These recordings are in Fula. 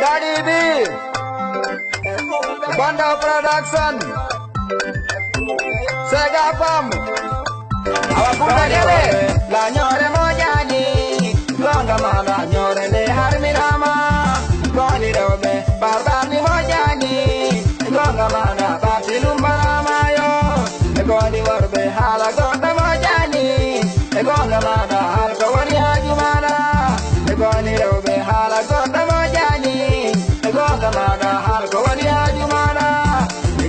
Daddy B, Banda Production, Sega Pam, Awa Kuda Dele, La Gnowré Mojani, Gonga Mala Gnowré Le Harmirama, Goni Robe, Barbani Mojani, Gonga Mala Batilumbarama yo, Goni Warbe Hala Gonga Mojani, Gonga Mala Halka Wani Hajumana, Goni Robe Hala Gonga Mojani, Gonga Mala Halka Wani Hajumana,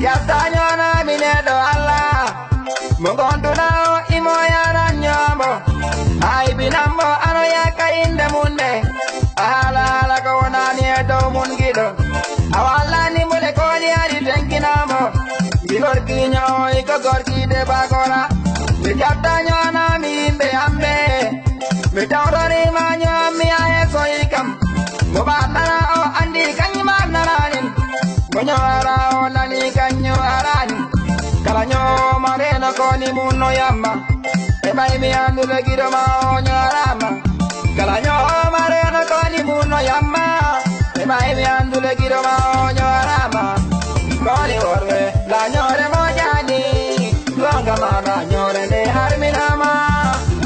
Yatanyana Minedo Allah, Mugondu Nao Imoyana Nyambo, I binambo Anoyaka in the Munde, Ahala Kawana near Domungido, Awala Nimulekoni Adi Tenkinamo, Gigorkino, Ikogorki de Bagora, the Yatanyana Min de Ambe, Mitari Manya Mia Soikam, Mobana Andi Kanyamanarin, Bonyara Nani Kanyo Arani, Kalanyo Marena Koni Muno Yamba, Emaimi Andule Giroma Onyarama, Kalanyo Marena Koni Muno Yamba, Emaimi Andule Giroma Onyarama, Koni Orwe, La Gnowré Mojani, Gonga Mala Gnowré Le Harmirama,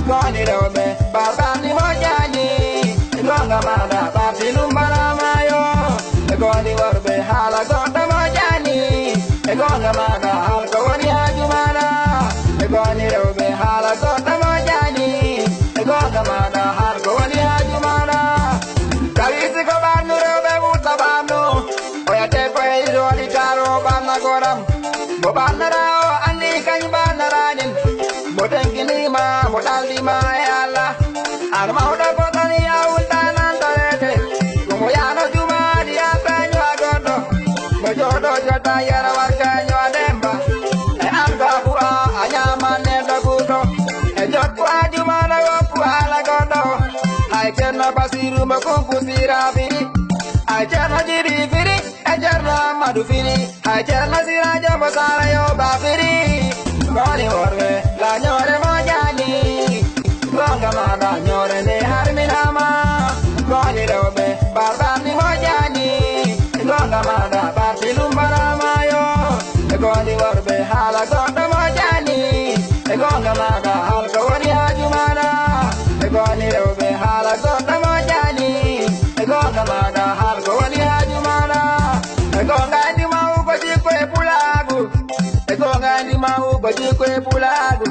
Koni Robe, Barbani Mojani, Gonga Mala Batilumbarama yo, Koni Orwe Hala Gonga Mojani, Gonga Mala Halka Wani Hajumana, Goni Robe Hala Gonga Mojani, Gonga Mala Halka Wani Hajumana, Kavisi Kobanu Robe Utabanu, Oya Tepe Izoli Taro Bana Goram, Bobana Rao Andi Kanyibana Ranin, Botenkilima, Bodalima Yala, Armauda Botani Aultanan Tarete, Kumoyano Juma Dia Tanyo Agodo, Mojodo Jota Yara Warkanyo Ademba, Angabua Anyamane Dagudo, Ejotu Ajumana Wapuala Godo, I cannot Basiru Makuku Sirabiri, I cannot Jiri Firi, I cannot Madufiri, I cannot Siraja Basarayo Bafiri, Goni Orwe, La Gnowré Mojani, Gonga Mala Gnowré Le Harmirama, Goni Robe, Barbani Mojani, Gonga Mala Batilumbarama yo, Goni Orwe Hala Gonga Mojani, Gonga Mala Halka Wani Hajumana, Goni Robe Hala Gonga Mojani, Gonga Mala Halka Wani Hajumana, Gonga Ndimau Bajikwe Pulagu, Gonga Ndimau Bajikwe Pulagu,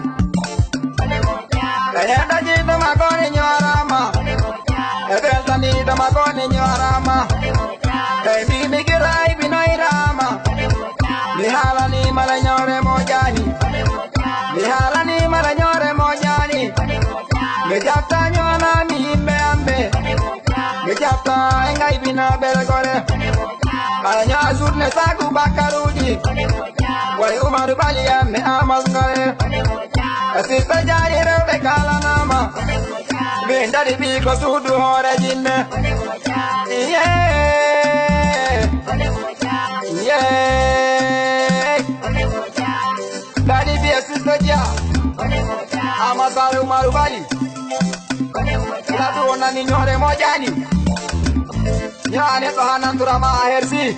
Kayenda Jito Magoni Nyorama, Ebelta Nito Magoni Nyorama, Baby Mikirai Binoirama, Mihala ni Mala Gnowré Mojani, Mihala ni Mala Gnowré Mojani, Mejapta Nyona Mimbe Ambe, Mejapta Engai Bina Belegore, Alanya Azurne Sagu Bakaruji, Wai Umaru Balia Me Amazgare, Asista Jari Robe Kalanama, Daddy Biko Sudu Hore Jinne, yeah, yeah, Daddy Bi Asista Ja, Amasaru Marubali, Latu Onani Gnowré Mojani, Nyane Tohanan Turama Hersi.